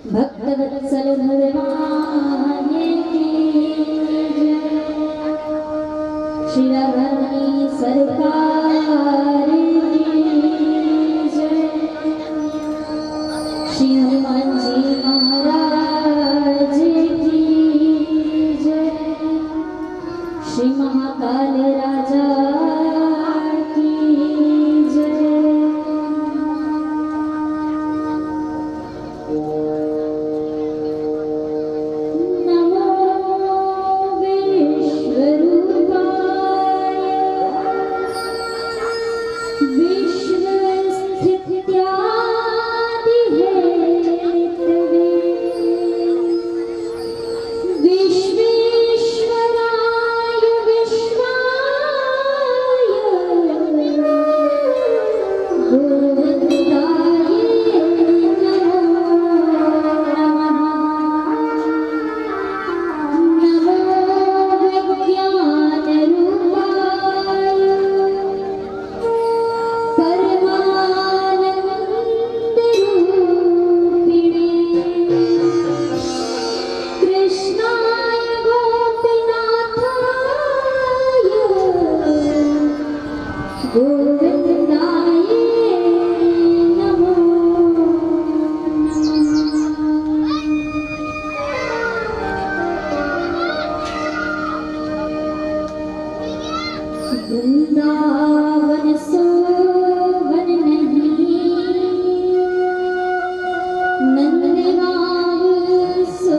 भक्तवत्सल भगवान की जय। श्री राधारमणी सरकार की जय। श्री हनुमान जी महाराज की जय। श्री महाकाल राजा की जय। वृंदावन सोवन नहीं, नंदगांव सो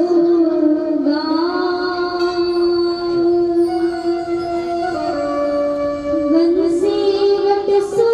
गाँव। बंसीवट सो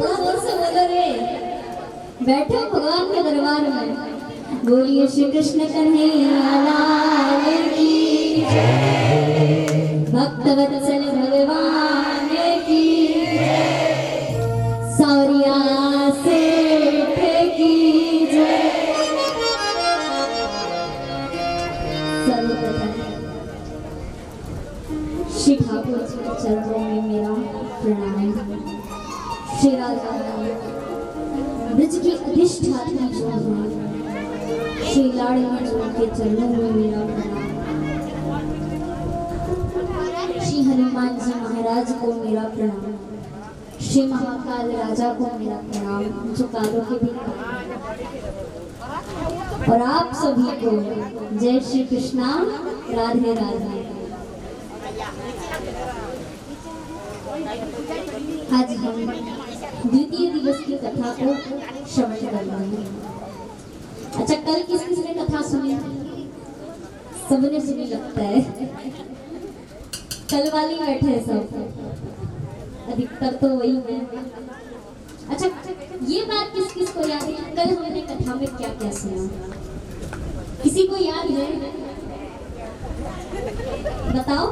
जोर से बोलो रे। बैठो भगवान के दरबार में। बोलिए श्री कृष्ण कन्हैया लाल की जय। भक्तवत्सल भगवान की जय। सौरिया सेठ की जय। सर्वप्रथम श्री ठाकुर जी के चरणों में मेरा प्रणाम। श्री राजा ब्रज की अधिष्ठात्री जो है श्री लाड़ली जी के चरणों में मेरा प्रणाम। श्री हनुमान जी महाराज को मेरा प्रणाम। श्री महाकाल राजा को मेरा प्रणाम जो कालों के भी और आप सभी को जय श्री कृष्णा राधे राधे। आज हम द्वितीय दिवस की कथा को श्रवण कर रहे हैं। अच्छा, कल किस किस ने कथा सुनी? सबने सुनी लगता है। कल वाली बैठे हैं सब, अधिकतर तो वही है। अच्छा, ये बात किस किस को याद है? कल हमने कथा में क्या क्या सुना? किसी को याद है? बताओ।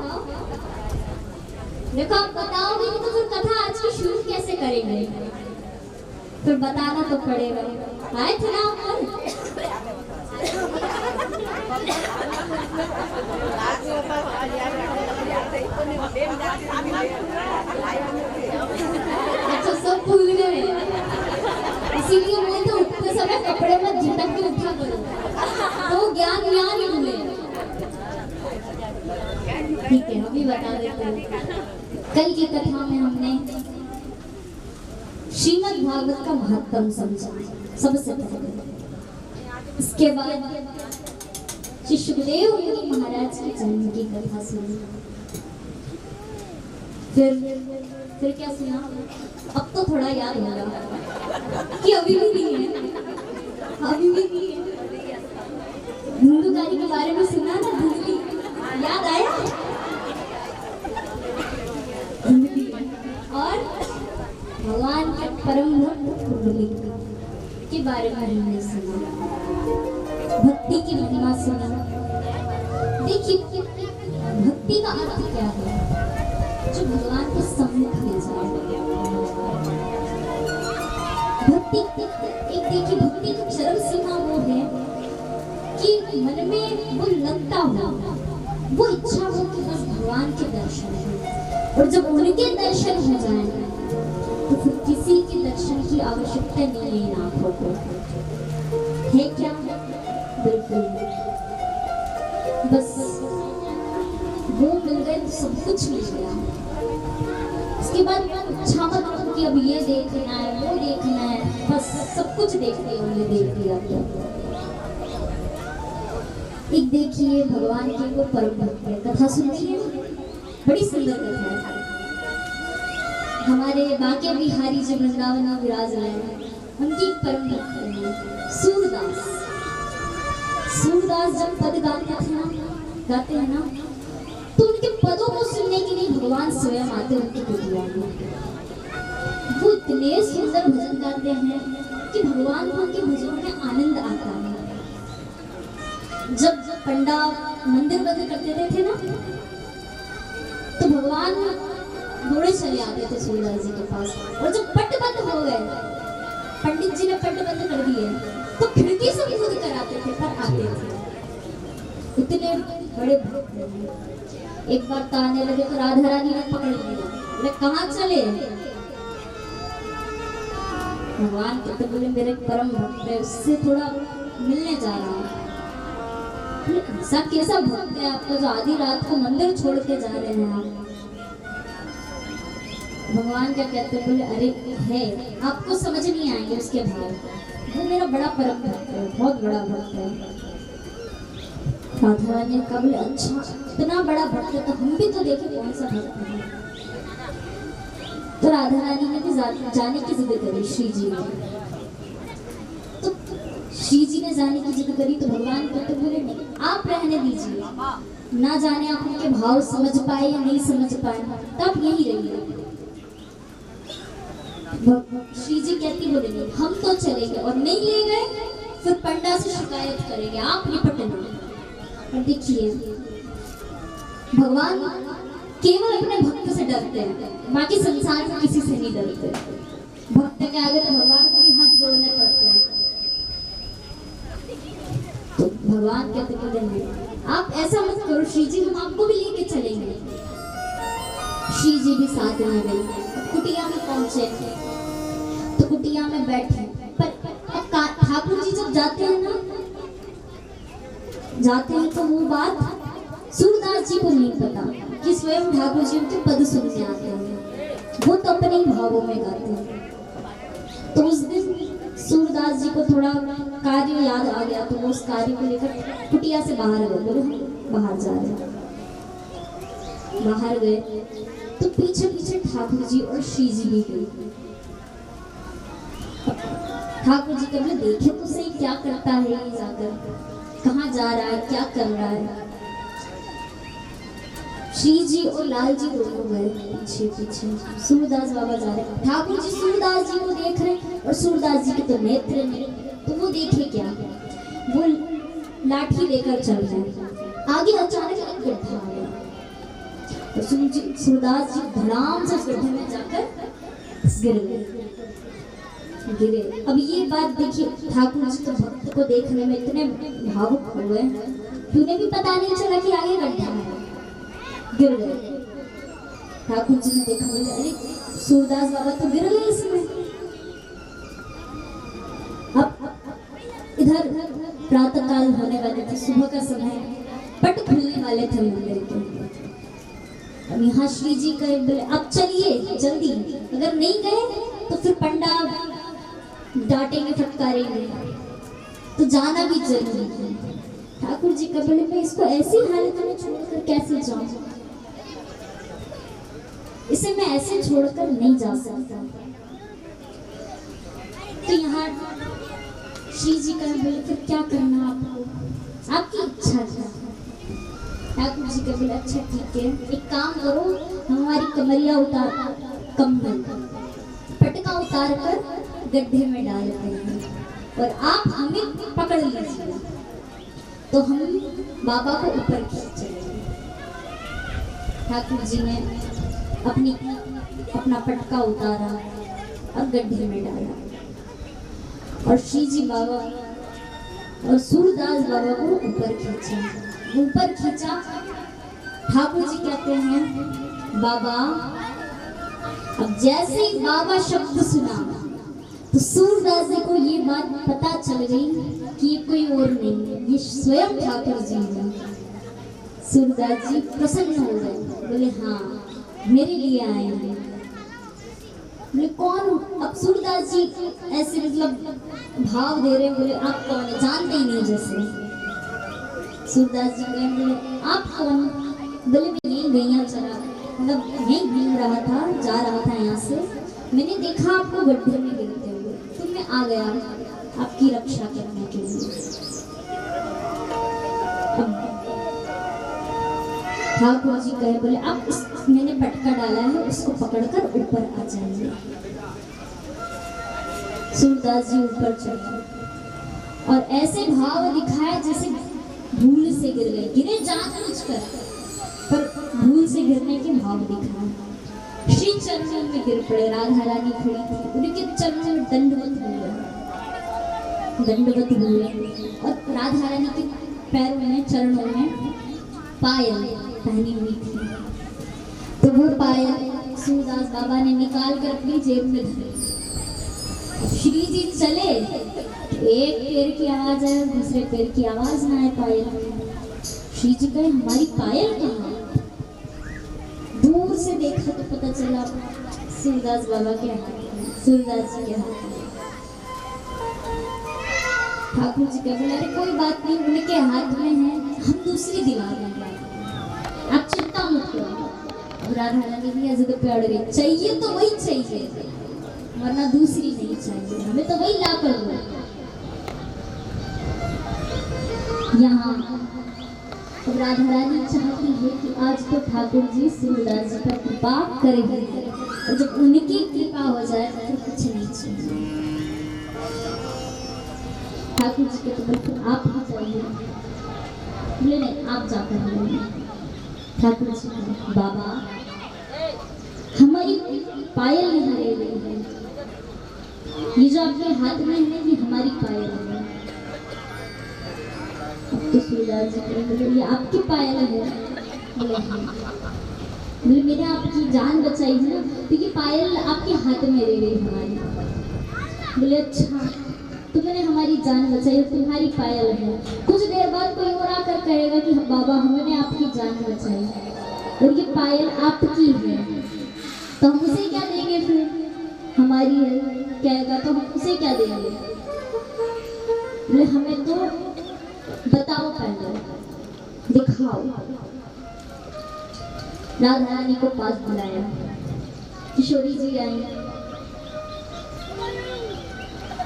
देखो, आप बताओगे तो फिर कथा आज की शुरू कैसे करेंगे? फिर बताना तो पड़ेगा। आए थे ना ऊपर? अच्छा, सब भूल गए, इसीलिए बोलते उठते समय कपड़े में झटक के उठा करो तो ज्ञान ही भूले। ठीक है, अभी बता देते हैं। कल की कथा में हमने श्रीमद् भागवत का महत्व समझा सबसे पहले। इसके बाद श्री सुखदेव मुनि महाराज के जन्म की कथा सुनी। फिर क्या सुना? अब तो थोड़ा याद होगा कि अभी भी नहीं है, अभी भी नहीं है। धुंधुकारी के बारे में सुना ना, धुंधली याद आया? और भगवान के परम भक्त के बारे में हमने सुना, भक्ति की महिमा सुना। देखिए, भक्ति का अर्थ क्या है? जो भगवान के सम्मुख ले जाए। भक्ति एक, देखिए, भक्ति की चरम सीमा वो है कि मन में वो लगता हो, वो इच्छा हो कि बस भगवान के दर्शन हो, और जब उनके दर्शन हो जाए तो फिर किसी के दर्शन की आवश्यकता नहीं है इन आंखों को। है क्या? बिल्कुल। बस वो मिल गए तो सब कुछ मिल गया। उसके बाद इच्छा मत हो कि अब ये देखना है, वो देखना है, बस सब कुछ देखते हुए देख लिया। एक देखिए, भगवान की वो परम भक्त है, कथा सुनती है, बड़ी सुंदर कथा है। हमारे बांके बिहारी जो वृंदावन में विराज रहे हैं, उनकी परम भक्त है सूरदास। सूरदास जब पद गाते हैं ना, तो उनके पदों को सुनने के लिए भगवान स्वयं आते उनकी कुटिया में। वो इतने सुंदर भजन गाते हैं कि भगवान को उनके भजनों में आनंद आता है। जब पंडा मंदिर बंद कर देते थे ना, तो भगवान दौड़े चले आते थे सूरदास जी के पास। और जब पट बंद हो गए, पंडित जी ने पट बंद कर दिए, तो खिड़की से भी खुद कराते थे, पर आते थे। इतने बड़े भक्त हैं। एक बार ताने लगे तो राधा रानी ने पकड़ लिया, बोले कहाँ चले? भगवान तो बोले मेरे परम भक्त है, उससे थोड़ा मिलने जा रहा हूँ। ऐसा कैसा भक्त है आपका जो आधी रात को मंदिर छोड़ के जा रहे हैं आप? भगवान क्या कहते हैं? बोले अरे है, आपको समझ नहीं आएंगे उसके भाव। वो मेरा बड़ा परम भक्त है, बहुत बड़ा भक्त है। राधा रानी का बोले अच्छा, इतना बड़ा भक्त है तो हम भी तो देखें कौन सा भक्त है। तो राधा रानी ने भी जाने की जिद करी श्री जी ने। तो श्री जी ने जाने की जिद करी तो भगवान कहते बोले नहीं, आप रहने दीजिए, ना जाने आप उनके भाव समझ पाए या नहीं समझ पाए, तब यही रहिए। श्री जी कहती बोले नहीं हम तो चलेंगे, और नहीं ले गए फिर पंडा से शिकायत करेंगे, आप निपटना। और देखिए भगवान केवल अपने भक्त से डरते हैं, बाकी संसार में किसी से नहीं डरते। भक्त के आगे तो भगवान को भी हाथ जोड़ने पड़ते हैं। तो भगवान कहते हैं आप ऐसा मत करो श्री जी, हम आपको भी लेके चलेंगे। श्री जी भी साथ में गई, कुटिया में पहुंचे तो कुटिया में बैठे, पर ठाकुर जी जब जाते हैं ना, जाते हैं तो वो बात सूरदास जी को नहीं पता कि स्वयं ठाकुर जी उनके पद सुनने आते हैं, वो तो अपने ही भावों में गाते हैं। तो उस दिन सूरदास जी को थोड़ा कार्य याद आ गया, तो वो उस कार्य को लेकर कुटिया से बाहर गए, बोले हम बाहर जा रहे हैं। बाहर गए तो पीछे पीछे ठाकुर जी और श्री जी भी गए। ठाकुर जी कभी देखे तो सही क्या करता है ये जाकर, कहाँ जा रहा है, क्या कर रहा है। श्री जी और लाल जी दोनों गए पीछे पीछे, सूरदास बाबा जा रहे। ठाकुर जी सूरदास जी को देख रहे और सूरदास जी के तो नेत्र नहीं, तो वो देखे क्या, वो लाठी लेकर चल रहे। आगे अचानक एक गड्ढा आ गया और सूरदास जी धड़ाम से गड्ढे में जाकर गिर गए, गिरे। अब ये बात देखिए, ठाकुर जी तो भक्त को देखने में इतने भावुक हो गए कि उन्हें भी पता नहीं चला कि आगे गड्ढा है, गिर गए। ठाकुर जी ने देखा, बोले अरे सूरदास बाबा तो गिर गए इसमें। अब इधर प्रातः काल होने वाले थे, सुबह का समय, पट खुलने वाले थे मंदिर के। अब यहाँ श्री जी कहे, बोले अब चलिए जल्दी, अगर नहीं गए तो फिर पंडा डांटेंगे फटकारेंगे, तो जाना भी जरूरी है। ठाकुर जी का बोले मैं इसको ऐसी हालत में छोड़कर कैसे जाऊं, इसे मैं ऐसे छोड़कर नहीं जा सकता। तो यहाँ श्री जी का बोले फिर क्या करना आपको, आपकी इच्छा क्या। ठाकुर जी का बोले अच्छा ठीक है, एक काम करो, हमारी कमरिया उतार, कम्बल पटका उतार कर गड्ढे में डालते हैं और आप हमें पकड़ लीजिए, तो हम बाबा को ऊपर खींचेंगे। ठाकुर जी ने अपना पटका उतारा और गड्ढे में डाला और श्री जी बाबा और सूरदास बाबा को ऊपर खींचा। ऊपर खींचा, ठाकुर जी कहते हैं बाबा, अब जैसे ही बाबा शब्द सुना तो सूरदास जी को ये बात पता चल गई कि ये कोई और नहीं है, ये स्वयं ठाकुर जी है। सूरदास जी प्रसन्न हो गए, बोले हाँ मेरे लिए आए हैं। बोले कौन। अब सूरदास जी ऐसे मतलब भाव दे रहे, बोले आप कौन है, जानते ही नहीं जैसे। सूरदास जी कहे, बोले आप कौन। बोले मैं यही गैया चला, मतलब यही घूम रहा था, जा रहा था यहाँ से, मैंने देखा आपको गड्ढे में गिरते हुए, तो मैं आ गया आपकी रक्षा करने के लिए। ठाकुर जी कहे, बोले आप मैंने पटका डाला है, उसको पकड़कर ऊपर आ जाइए। सूरदास जी ऊपर चढ़े और ऐसे भाव दिखाया जैसे भूल से गिर गए, गिरे जानबूझकर, पर भूल से गिरने के भाव दिखाए। श्री चरणों में गिर पड़े, राधा रानी खड़ी थी, उनके चरणों में दंडवत हुए, दंडवत हुए और राधा रानी के पैरों में, चरणों में पायल पहनी हुई थी। तो वो पायल सूरदास बाबा ने निकाल कर अपनी जेब में धरी। श्री जी चले, एक पैर की आवाज है, दूसरे पैर की आवाज ना आए पायल में। श्री जी कहे हमारी पायल कहाँ। दूर से देखा तो पता चला सूरदास बाबा के हाथ में, सूरदास जी के हाथ में। ठाकुर जी कहे बोले कोई बात नहीं, उनके हाथ में है, हम दूसरी दिला देंगे, आप चिंता मत करो। अब राधा रानी भी जिद पे अड़ गई, चाहिए तो वही चाहिए, वरना दूसरी नहीं चाहिए, हमें तो वही ला कर दो। यहाँ अब राधा रानी चाहती है कि आज तो ठाकुर जी सूरदास जी पर कृपा करेंगे। और जब उनकी कृपा हो जाए तो फिर कुछ नहीं चाहिए। ठाकुर जी के तो बिल्कुल आप ही चाहिए। बोले नहीं, आप जाकर बोले ठाकुर जी बाबा हमारी पायल यहाँ ले गई है, ये जो आपके हाथ में है ये हमारी पायल है। अब तो सूरदास जी बोले ये आपकी पायल है। बोले बोले मैंने आपकी जान बचाई है ना, तो ये पायल आपके हाथ में ले गई हमारी। बोले अच्छा, तो मैंने हमारी जान बचाई, तुम्हारी पायल है। कुछ देर बाद कोई और आकर कहेगा कि बाबा हमने आपकी जान बचाई और ये पायल आपकी है, तो हम उसे क्या देंगे? फिर हमारी है कहेगा तो हम उसे क्या देंगे? बोले हमें तो बताओ, पहले दिखाओ। राधा रानी को पास बुलाया, किशोरी जी आई।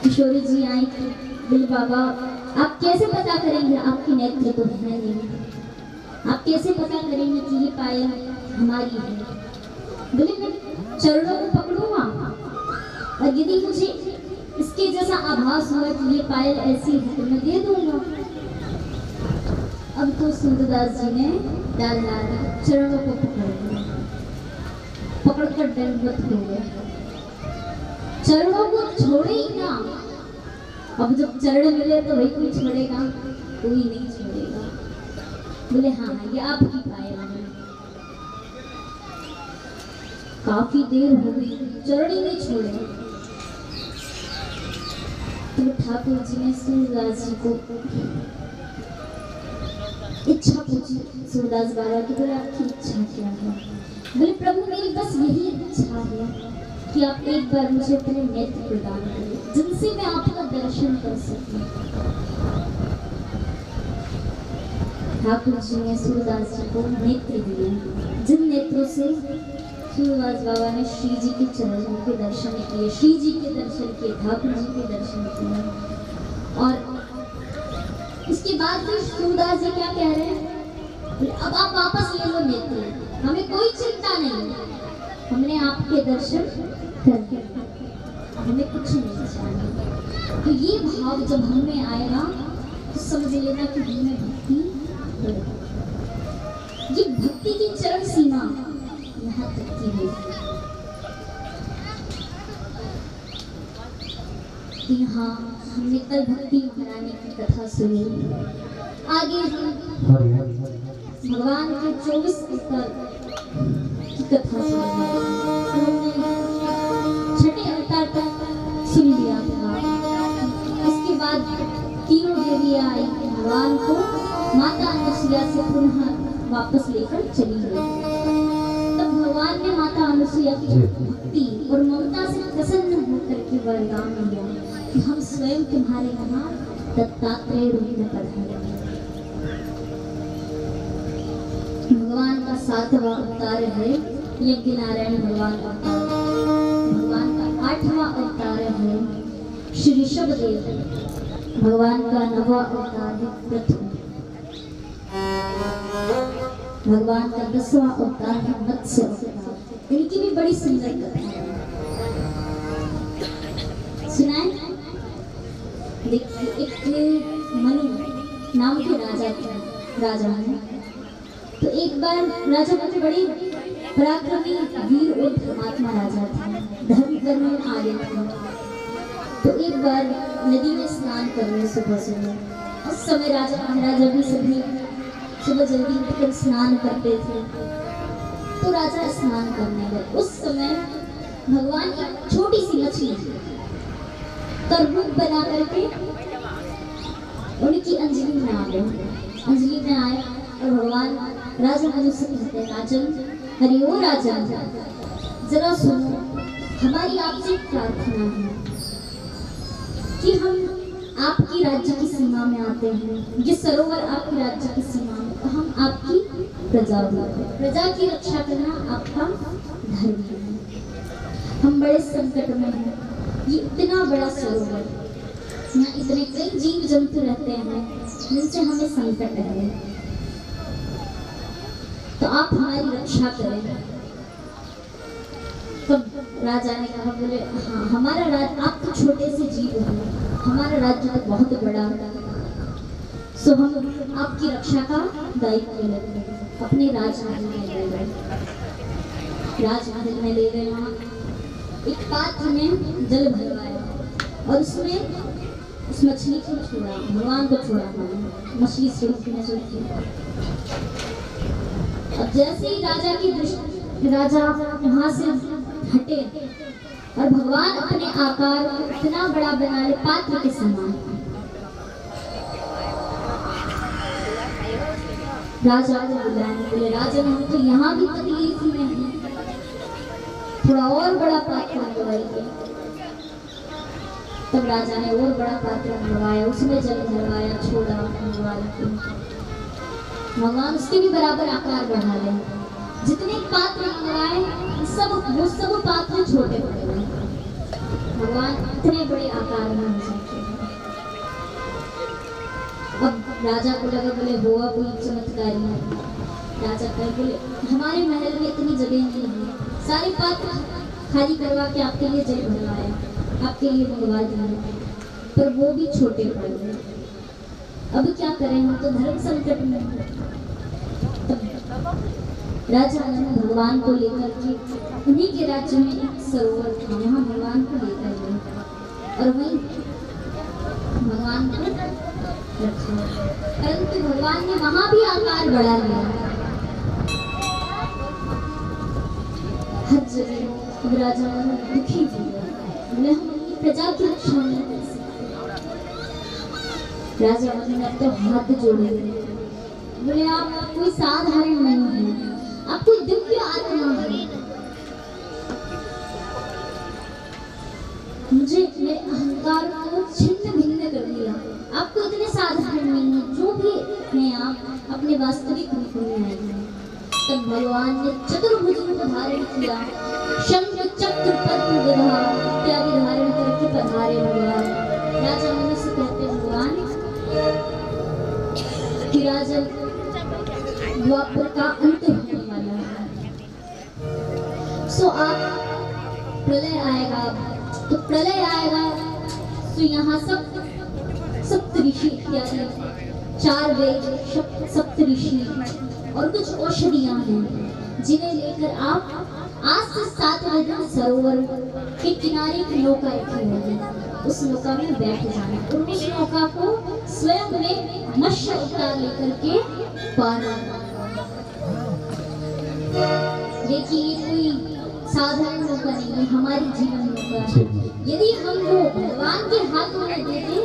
किशोरी जी आई, बोले बाबा आप कैसे पता करेंगे, आपकी नेत्र तो है नहीं, आप कैसे पता करेंगे कि ये पायल हमारी है? बोले मैं चरणों को पकड़ूंगा और यदि मुझे इसके जैसा आभास हुआ कि ये पायल ऐसी है तो मैं दे दूंगा। अब तो सूरदास जी ने चरणों को पकड़कर दंडवत हो गए, चरणों को छोड़े ही ना। अब जब चरण मिले तो वही कोई छोड़ेगा? कोई नहीं छोड़ेगा। बोले हाँ ये आपकी पायल है। काफी देर हो गई, चरण ही नहीं छोड़े। तो ठाकुर जी ने सूरदास जी को इच्छा पूछी, सूरदास बाबा की। बोले आपकी इच्छा क्या है? बोले प्रभु मेरी बस यही इच्छा है कि आप एक बार मुझे अपने नेत्र प्रदान करें जिनसे मैं आपका दर्शन कर सकूं। ठाकुर जी ने सूरदास जी को नेत्र दिए, जिन नेत्रों से सूरदास बाबा ने श्री जी के चरणों के दर्शन किए, श्री जी के दर्शन किए, ठाकुर जी के दर्शन किए। और इसके बाद फिर सूरदास जी क्या कह रहे हैं? अब आप वापस ले लो नेत्र, हमें कोई चिंता नहीं, हमने आपके दर्शन कर दिए, हमें कुछ नहीं चाहिए। तो ये भाव जब हमें आएगा तो समझ लेना कि हमें भक्ति, ये भक्ति की चरम सीमा यहाँ तक की है। यहाँ हमने कल भक्ति महारानी की कथा सुनी, आगे हम भगवान के 24 अवतार की कथा सुनेंगे। हमने छठे अवतार तक सुन लिया था। इसके बाद तीनों देवियां आई, भगवान को माता अनुसुईया से पुनः वापस लेकर चली गई। तब भगवान ने माता अनुसुईया की भक्ति और ममता से प्रसन्न होकर के वरदान दिया कि हम स्वयं तुम्हारे यहाँ दत्तात्रेय रूप में पधारेंगे। भगवान का 7वां अवतार है यज्ञ नारायण भगवान अवतार। भगवान का 8वां अवतार है श्री ऋषभदेव। भगवान का 9वां अवतार है पृथ्वी। भगवान का 10वां अवतार है मत्स्य अवतार। इनकी भी बड़ी सुंदर कथा है, सुनाए। देखिए एक मनु नाम के राजा है। तो एक बार राजा के बड़े पराक्रमी वीर और धर्मात्मा राजा थे, धर्म करने में आगे थे। तो एक बार नदी में स्नान कर रहे सुबह। उस समय राजा महाराजा भी सभी सुबह जल्दी उठकर स्नान करते थे। तो राजा स्नान करने गए। उस समय भगवान एक छोटी सी मछली का रूप बना करके उनकी अंजलि में आ गए। अंजलि में आए और भगवान राजा मनु से कहते हैं, राजन, अरे ओ राजन, जरा सुनो, हमारी आपसे प्रार्थना है कि हम आपकी राज्य की सीमा में आते हैं। ये सरोवर आपके राज्य की सीमा में, तो हम आपकी प्रजा की रक्षा करना आपका धर्म है। हम बड़े संकट में हैं। ये इतना बड़ा सरोवर, यहाँ इतने कई जीव जंतु रहते हैं जिनसे हमें संकट है, तो आप हमारी रक्षा करें। तब राजा ने कहा, बोले हाँ हमारा राज, आप तो छोटे से जीव हो, हमारा राज्य तो बहुत बड़ा है, सो हम आपकी रक्षा का दायित्व लेते हैं। अपने राजमहल में ले गए, राजमहल में ले गए, वहाँ एक पात्र में जल भरवाया और उसमें उस मछली को छोड़ा, भगवान को छोड़ा, मछली सुरखी। अब जैसे ही राजा की दृष्टि, राजा वहां से हटे और भगवान अपने आकार को इतना बड़ा बना ले पात्र के समान। राजा को बुलाने बोले, राजा ने तो यहाँ भी तकलीफ में है, थोड़ा और बड़ा पात्र मंगवाइए। तब राजा ने और बड़ा पात्र मंगवाया, उसमें जल भरवाया, छोड़ा भगवान को। भगवान उसके भी बराबर आकार बढ़ा ले, जितने पात्र मंगवाए वो सब पात्र छोटे पड़ गए, भगवान इतने बड़े आकार में हो सकते। अब राजा को लगा, बोले हुआ कोई चमत्कारी है। राजा कहे, बोले हमारे महल में इतनी जगह नहीं है, सारे पात्र खाली करवा के आपके लिए जल भरवाया, आपके लिए मंगवा दिए, पर वो भी छोटे पड़ गए। अब क्या करें, हम तो धर्म संकट में हैं। राजा ने भगवान को लेकर के उन्हीं के राज्य में एक सरोवर था, वहाँ भगवान को लेकर गए और वहीं भगवान को रखा। परंतु भगवान ने वहाँ भी आकार बढ़ा लिया, हर जगह। अब राजा दुखी थे, बोले हम अपनी प्रजा की रक्षा नहीं कर सकते। राजा ने अब तो हाथ जोड़े, बोले आप कोई साधारण नहीं है, आप कोई दिव्य आत्मा है, मुझे मेरे अहंकार को छिन्न भिन्न कर दिया, आपको इतने साधारण नहीं है, जो भी हैं आप अपने वास्तविक रूप में आएंगे। तब भगवान ने चतुर्भुज रूप धारण किया, शंख चक्र पद्म गदा इत्यादि धारण करके पधारे भगवान। राजा मनुष्य कहते भगवान कि राजा द्वापर का अंत होने वाला है, सो आप प्रलय आएगा, तो प्रलय आएगा तो यहाँ सप्त ऋषि इत्यादि 4 वेद, सप्त ऋषि और कुछ औषधियां हैं, जिन्हें लेकर आप आज से 7 बजे सरोवर के किनारे की नौका रखी होगी, उस नौका में बैठ जाना और उस नौका को स्वयं में मत्स्य अवतार लेकर के पार आना। देखिए ये कोई साधारण नौका नहीं है, हमारी जीवन नौका है। यदि हम वो भगवान के हाथों में देते,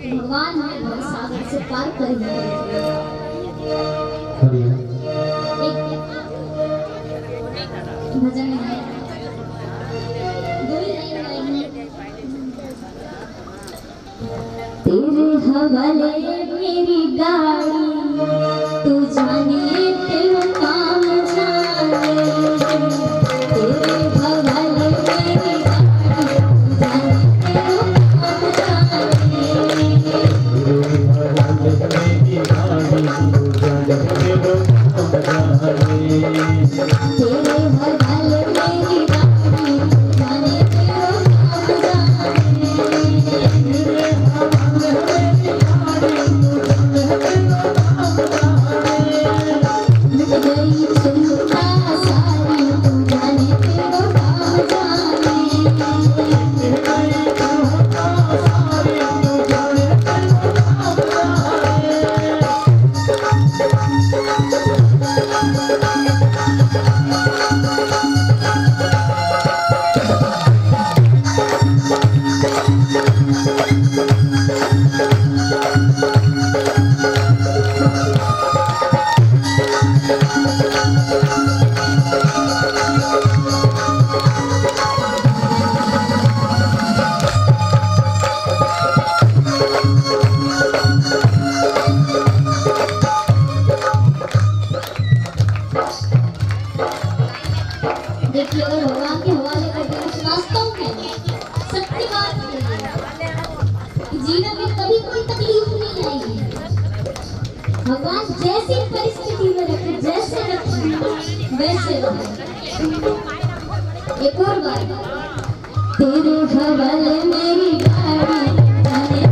भगवान हमें भवसागर से पार कर ही देंगे। भजन है, 2 ही लाइन गाएंगे। तेरे हवाले मेरी गाड़ी, तू जाने तेरा काम जाने, तेरे हवाले मेरी गाड़ी, तू जाने तेरा काम जाने, तेरे हवाले मेरी गाड़ी, तू जाने तेरा काम जाने, तेरे हवाले मेरी गाड़ी, तू जाने तेरा काम जाने, तेरे हवाले मेरी गाड़ी, तू जाने तेरा काम जाने, मिट गई चिंता सारी, तू जाने तेरा काम जाने, मिट गई चिंता सारी, तू जाने तेरा काम देखिए, अगर भगवान के हवाले कर दे, वास्तव में सत्य बात है, जीवन में कभी कोई तकलीफ नहीं आएगी। भगवान जैसी परिस्थिति में रखे, जैसे रखे वैसे रहे। एक और बार तेरे हवाले मेरी गाड़ी जाने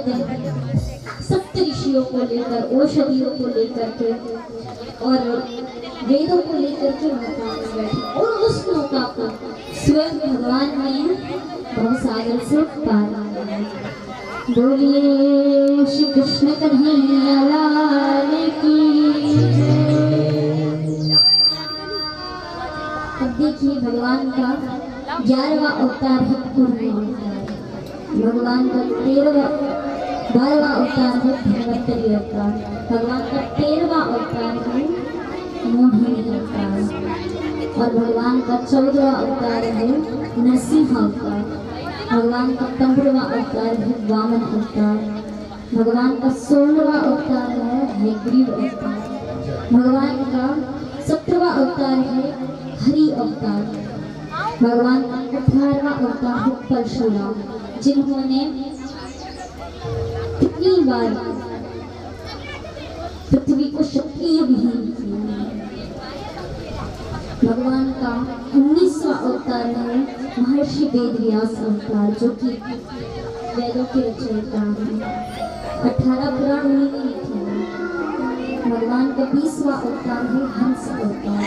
तेरा सप्त ऋषियों को लेकर औषधियों को लेकर के और वेदों को लेकर के नौका में बैठे और उस नौका को स्वयं भगवान ने भवसागर से पार किया। बोलिए श्री कृष्ण कन्हैया लाल की। अब देखिए भगवान का 11वां अवतार है पूर्ण अवतार। भगवान का 12वां अवतार है धन्वंतरी अवतार। भगवान का 13वां अवतार है मोहिनी अवतार और भगवान का 14वां अवतार है नरसिंह अवतार। भगवान का 15वां अवतार है वामन अवतार। भगवान का 16वां अवतार है हयग्रीव अवतार। भगवान का 17वां अवतार है हरि अवतार। भगवान का 18वां अवतार है परशुराम, जिन्होंने कितनी बार पृथ्वी को क्षत्रिय विहीन किया। भगवान का 19वां अवतार है महर्षि वेदव्यास अवतार, जो कि वेदों के रचयिता हैं। 18 पुराण उन्होंने लिखे हैं। भगवान का 20वां अवतार है हंस अवतार।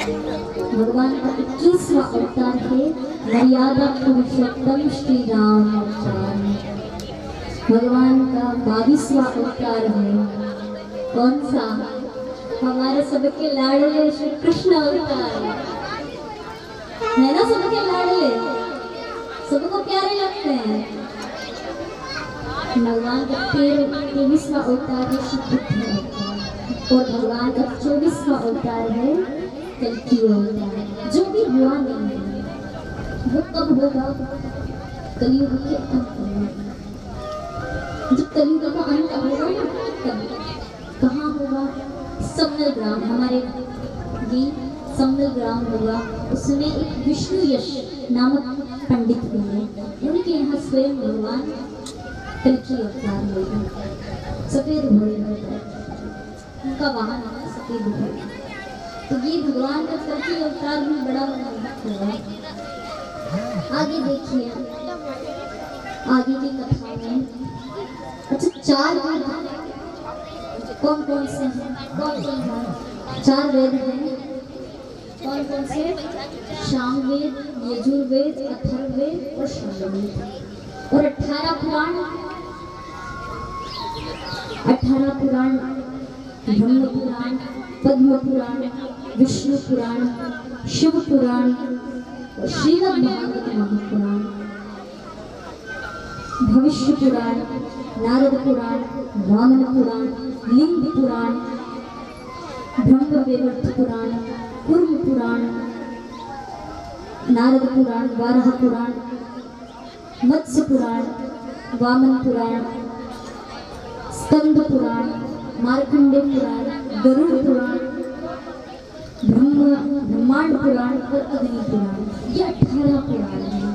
भगवान का 21वां अवतार है मर्यादा पुरुषोत्तम श्री राम अवतार। भगवान का 22वां अवतार है कौन सा? हमारे सबके लाडले श्री कृष्ण अवतार है ना। सबके लाडले, सबको प्यारे लगते हैं। भगवान का 23वां अवतार है श्री बुद्ध अवतार और भगवान का 24वां अवतार है कल्कि अवतार। जो भी हुआ नहीं है वो कब होगा? कलयुग के अंत में। जब कलयुग का अंत होगा ना, तब कहाँ होगा? सम्मल ग्राम, हमारे भी सम्मल ग्राम होगा। उसमें एक विष्णु यश नामक पंडित होंगे, उनके यहाँ स्वयं भगवान कल्कि अवतार होगा। सफेद घोड़े होता है, उनका वाहन सफेद घोड़ा। तो ये भगवान का कल्कि अवतार भी बड़ा होगा। आगे देखिए, आगे की कथा में अच्छा 4 वेद कौन कौन से हैं? कौन कौन हैं? 4 वेद हैं। कौन कौन से? सामवेद, यजुर्वेद, अथर्ववेद और सामवेद। और 18 पुराण ब्रह्म पुराण, पद्म पुराण, विष्णु पुराण, शिव पुराण और श्रीमद् भागवत महापुराण, भविष्य पुराण, नारद पुराण, वामन पुराण, लिंग पुराण, ब्रह्म वैवर्त पुराण, कूर्म पुराण, नारद पुराण, वाराह पुराण, मत्स्य पुराण, वामन पुराण, स्कंद पुराण, मार्कंडेय पुराण, गरुड़ पुराण, ब्रह्मांड पुराण और अग्नि पुराण, ये 18 पुराण हैं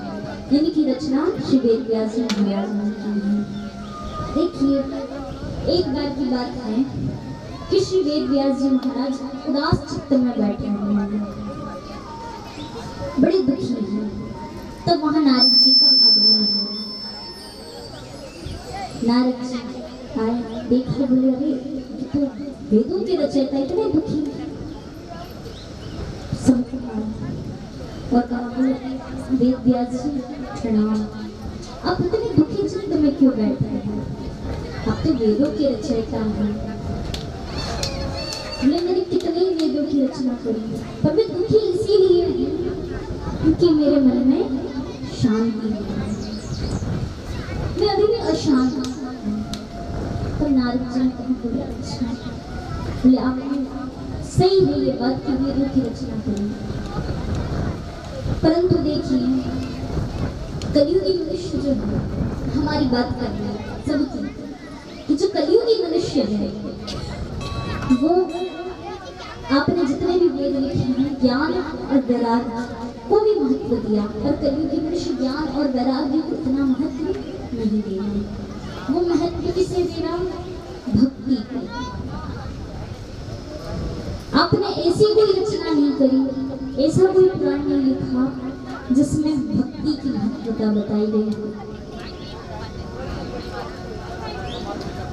जिनकी रचना श्री वेद व्यास जी महाराज ने की है। देखिए, एक बार की बात है कि श्री वेद व्यास जी महाराज उदास चित्त में बैठे हुए हैं, बड़े दुखी हैं। तब वहां नारद जी का आगमन हुआ। नारद जी आए, देखा, बोले अरे तो वेदों के रचयिता इतने दुखी, सबको और कहा, वेद व्यास जी प्रणाम, आप इतने दुखी चित्त में क्यों बैठे हैं? आप तो वेदों के रचयिता हैं। मैंने कितने वेदों की रचना करी, पर मैं दुखी इसीलिए क्योंकि मेरे मन में शांति नहीं, मैं अभी भी अशांत हूँ। तो नारद जी ने कहा, बोले अच्छा, बोले आप सही है ये बात कि वेदों की रचना करें, परंतु देखिए कलियुगी मनुष्य जो है, हमारी बात कर रहे हैं सबकी, कि जो कलियुगी मनुष्य है वो आपने जितने भी वेद लिखे हैं ज्ञान और वैराग्य को भी महत्व दिया, और कलियुगी मनुष्य ज्ञान और वैराग्य को इतना महत्व नहीं दे रहे। वो महत्व किसे दे रहा? भक्ति को। आपने ऐसी कोई रचना नहीं करी, ऐसा कोई पुराण नहीं लिखा जिसमें भक्ति की महत्वता बताई गई हो।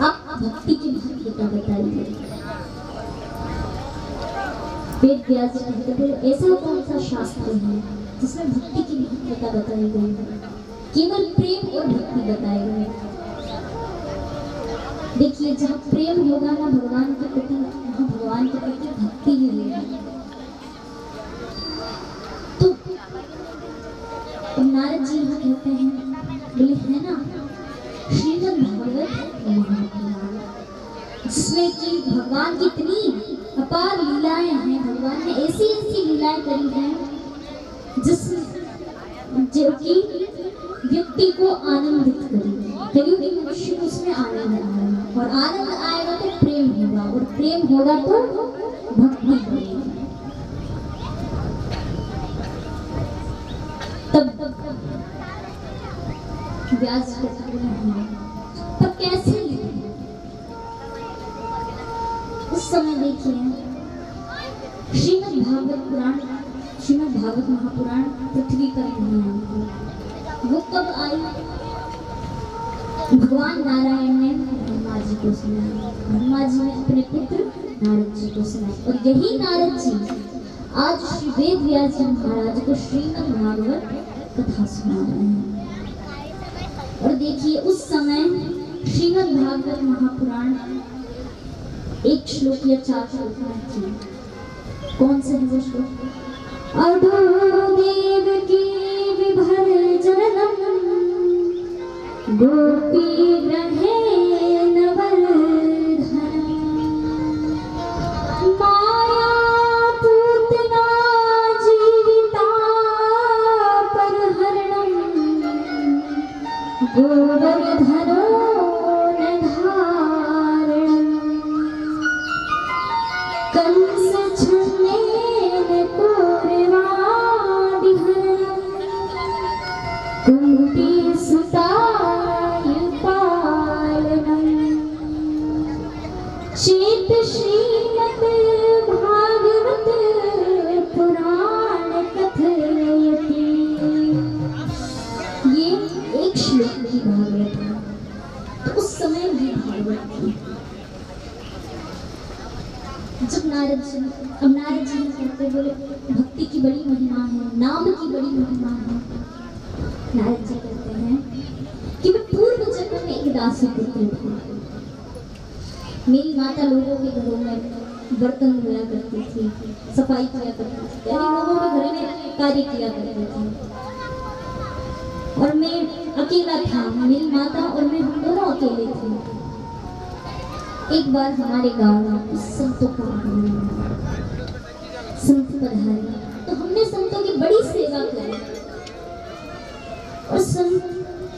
आप भक्ति की महत्वता बताई गई। वेद व्यास जी कहते हैं, ऐसा कौन सा शास्त्र है जिसमें भक्ति की महत्वता बताई गई है? केवल प्रेम और भक्ति बताए गए। देखिए, जहाँ प्रेम होगा ना भगवान के प्रति, वहाँ भगवान के प्रति भक्ति ही होगी। तो नारद जी यहाँ कहते हैं, बोले है ना श्रीमद् भागवत महापुराण, जिसमें कि भगवान की इतनी अपार लीलाएं हैं, भगवान ने ऐसी ऐसी लीलाएं करी हैं जो कि व्यक्ति को आनंदित करेगी। कलियुगी मनुष्य को उसमें आनंद आएगा, और आनंद आएगा तो प्रेम होगा, और प्रेम होगा तो भक्ति होगी। तब व्यास जी तब कैसे उस समय देखिए श्रीमद् भागवत पुराण, श्रीमद् भागवत महापुराण पृथ्वी पर नहीं आई। वो कब आई? भगवान नारायण ने ब्रह्मा जी को सुनाई, ब्रह्मा जी ने अपने पुत्र नारद जी को सुनाई, और यही नारद जी आज श्री वेद व्यास जी महाराज को श्रीमद् भागवत कथा सुना रहे हैं। और देखिए उस समय श्रीमद् भागवत महापुराण एक श्लोक या 4 श्लोक में थी। कौन से है वो श्लोक? अधो देव की विभर जननम गोपी रहे नवरधनम माया पूतना जीविता परहरणम गोवर्धनो कंस छन्नेन पूर्वादिहरणं कुंती सुताय पालनम् चेत श्रीमद् भागवत पुराण कथयति। ये एक श्लोक की भागवत है, तो उस समय ये भागवत थी। जब नारद जी कहते, बोले भक्ति की बड़ी महिमा है, नाम की बड़ी महिमा है। नारद जी कहते हैं कि मैं पूर्व जन्म में एक दासी पुत्री थी। मेरी माता लोगों के घरों में बर्तन धोया करती थी, सफाई किया करती थी, यानी लोगों के घर में कार्य किया करती थी, और मैं अकेला था। मेरी माता और मैं, हम दोनों अकेले थे। एक बार हमारे गांव में संतों का संत पधारे, तो हमने संतों की बड़ी सेवा करी। और संत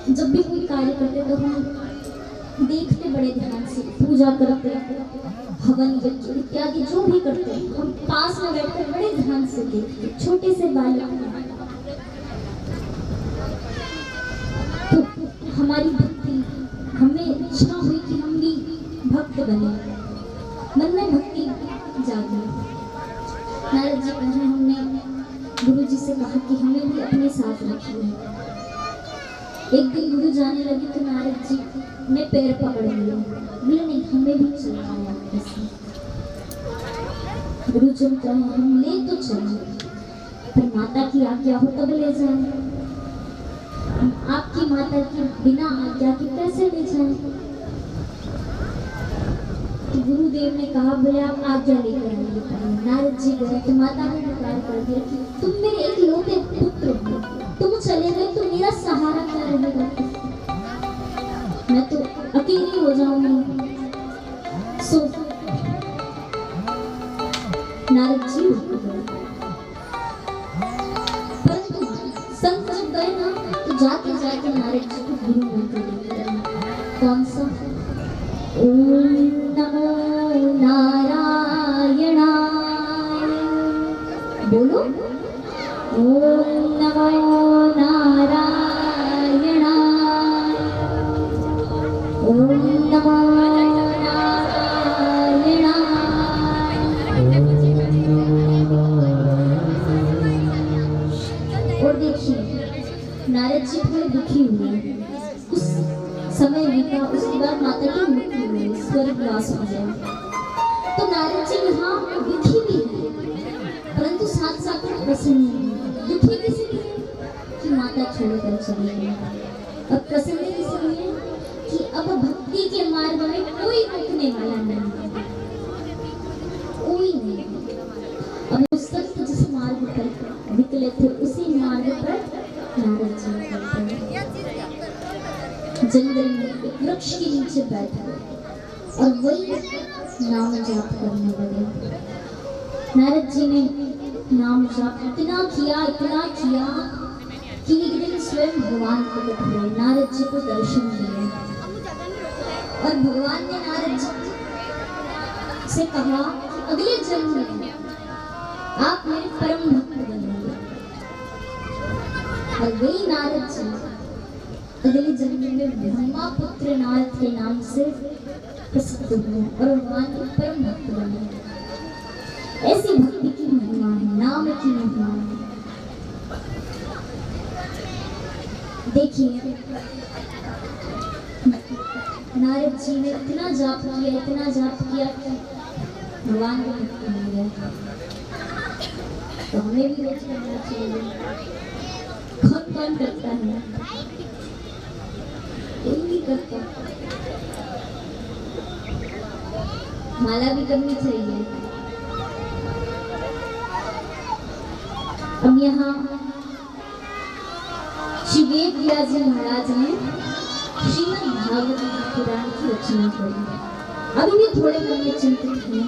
जब भी कोई कार्य करते तो हम देखते बड़े ध्यान से, पूजा करते, हवन यज्ञ इत्यादि जो भी करते हैं हम पास में बैठकर बड़े ध्यान से देखते, छोटे से बालक तो हमारी भक्ति, हमें इच्छा हुई कि हम भी भक्त बने, मन में भक्ति जागी। नारद जी कहे हमने गुरु जी से कहा कि हमें भी अपने साथ रखिए। एक दिन गुरु जाने लगे तो नारद जी ने पैर पकड़ लिया, बोले नहीं हमें भी चलना है आपके साथ। गुरु जी कहे हम ले तो चले पर माता की आज्ञा हो तब ले जाए, आपकी माता के बिना आज्ञा के कैसे ले जाए। तो गुरुदेव ने कहा बोले आप आज्ञा लेकर आइए। नारद जी गए तो माता ने पुकार कर दिया कि तुम मेरे एक लौते पुत्र हो, तुम चले गए तो मेरा सहारा क्या रहेगा, मैं तो अकेली हो जाऊंगी। सो नारद जी परंतु संत जब गए ना तो जाके जाके नारद जी को गुरु मंत्र देते रहे। कौन सा? ओम नमो नारायणाय, बोलो ओम नमो नारायणाय, ओम नमो नारायणाय। और देखिए नारद जी थोड़े दुखी हुए, उस समय बीता, उसके बाद माता की मृत्यु हुई, स्वर्गवास हो गया। तो नारद जी यहाँ दुखी भी है परंतु साथ साथ प्रसन्न है। दुखी किसलिए कि माता छोड़कर चली गई, और प्रसन्न किसलिए कि अब भक्ति के मार्ग में कोई रोकने वाला नहीं, कोई नहीं। अब उस संत जिस मार्ग पर निकले थे उसी मार्ग पर नारद जी निकलते, जंगल में एक वृक्ष के नीचे बैठे और वही नाम जाप करने लगे। नारद जी ने नाम जाप इतना किया कि एक दिन स्वयं भगवान प्रकट हुए, नारद जी को दर्शन दिए और भगवान ने नारद जी से कहा कि अगले जन्म में आप मेरे परम भक्त बनेंगे। और वही नारद जी अगले जन्म में ब्रह्मापुत्र नारद के नाम से प्रसिद्ध हुए और भगवान के परम भक्त बने। ऐसी भक्ति की महिमा है, नाम की महिमा है। देखिए नारद जी ने इतना जाप किया कि भगवान को भक्त मिल गया। तो हमें भी रोज करना चाहिए। कौन करता है? कोई नहीं करता। माला भी करनी चाहिए। अब यहाँ श्री वेद व्यास जी महाराज ने श्रीमद् भागवत पुराण की रचना करी। अभी भी थोड़े मन में चिंतित हैं।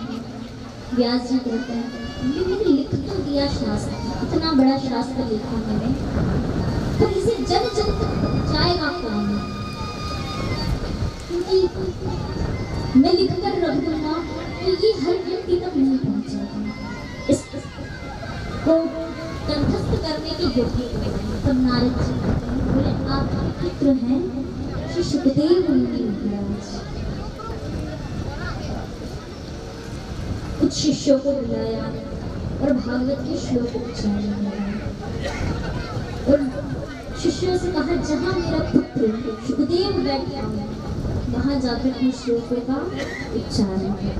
व्यास जी कहते हैं मैंने लिख तो दिया शास्त्र, इतना बड़ा शास्त्र लिखा मैंने, तो इसे जन जन तक पहुंचाएगा कौन? क्योंकि मैं लिख कर रख दूंगा तो ये हर व्यक्ति तक नहीं पहुंचेगा। इसको कंठस्थ करने की योग्य तब नारद जी बोले आपके पुत्र हैं श्री सुखदेव मुनि महाराज। कुछ शिष्यों को बुलाया और भागवत के श्लोक उच्चारण किया और शिष्यों से कहा जहाँ मेरा पुत्र सुखदेव बैठा है वहां जाकर इन श्लोकों का उच्चारण किया।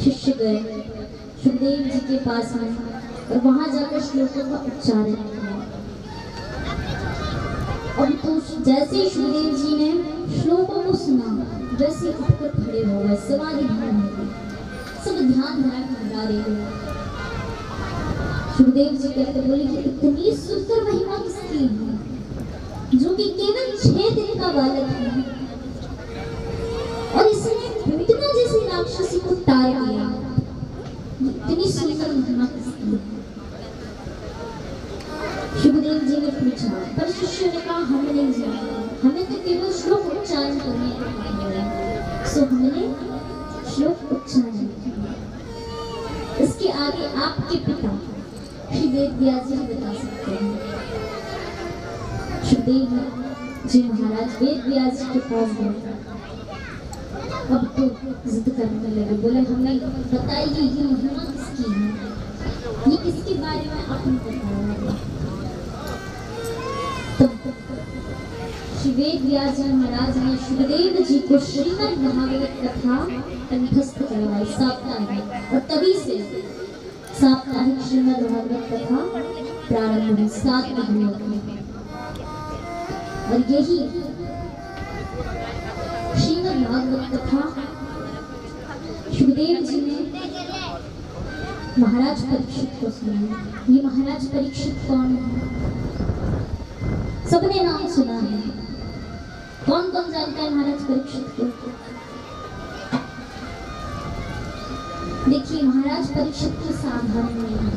शिष्य गए सुखदेव जी के पास में और वहां जाकर श्लोकों का उच्चारण किया। अब तो जैसे ही सुखदेव जी ने श्लोकों को सुना वैसे उठकर खड़े हो गए, समाधि ध्यान हो गए, सब ध्यान धरा के लगा रहे हैं। सुखदेव जी कहते बोले कि इतनी सुंदर महिमा किसकी है जो कि केवल 6 दिन का बालक है और इसने विंटना जैसी राक्षसी को तार दिया। इतनी सुंदर महिमा किसकी है? सुखदेव जी ने पूछा पर शिष्य ने कहा हम नहीं जानते, हमें तो केवल श्लोक उच्चारण करने को कहा है। सो हमने श्लोक उच्चारण किया। इसके आगे आपके पिता श्री वेद व्यास जी बता सकते हैं। सुखदेव जी महाराज वेद व्यास जी के पास गए, अब तो जिद करने लगे, बोले हमें बताइए ये महिमा किसकी है, ये किसके बारे में आपने बताया। तब श्री वेद व्यास जी महाराज ने सुखदेव जी को श्रीमद् भागवत कथा कंठस्थ करवाई साप्ताहिक, और तभी से साप्ताहिक श्रीमद् भागवत कथा प्रारंभ हुई 7 महीनों में। और यही श्रीमद् भागवत कथा सुखदेव जी ने महाराज परीक्षित को सुनाई। ये महाराज परीक्षित कौन है? सबने नाम सुना है, कौन कौन जानता है महाराज परीक्षित को? देखिए महाराज परीक्षित को साधारण नहीं है।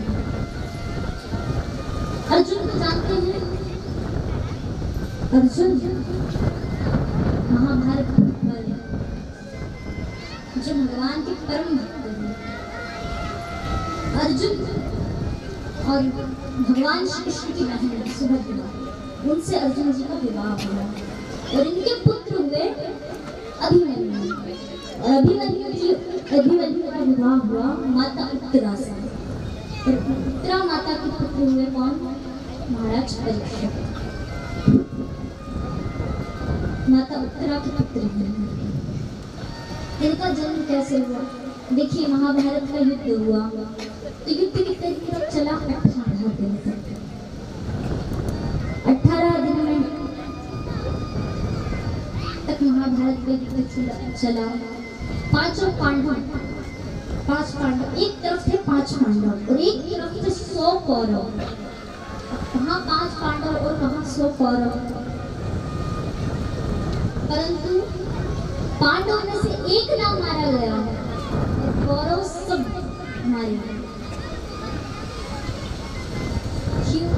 अर्जुन को जानते हैं? अर्जुन महाभारत वाले जो भगवान के परम भक्त हैं। अर्जुन और भगवान श्री कृष्ण की बहन सुभद्रा, उनसे अर्जुन जी का विवाह हुआ और इनके पुत्र हुए अभिमन्यु। और अभिमन्यु का विवाह हुआ माता उत्तरा से, और उत्तरा माता के पुत्र हुए कौन? महाराज परीक्षित। माता उत्तरा के पुत्र हैं। इनका जन्म कैसे हुआ? देखिए महाभारत का युद्ध हुआ तो युद्ध कितने दिन तक चला? 18 दिन तक। 18 दिन में तक महाभारत का युद्ध चला। 5 पांडव, एक तरफ थे 5 पांडव और एक तरफ थे 100 कौरव। कहाँ 5 पांडव और कहाँ 100 कौरव? परंतु पांडव में से एक नाम मारा गया और कौरव सब मारे गए। क्यों?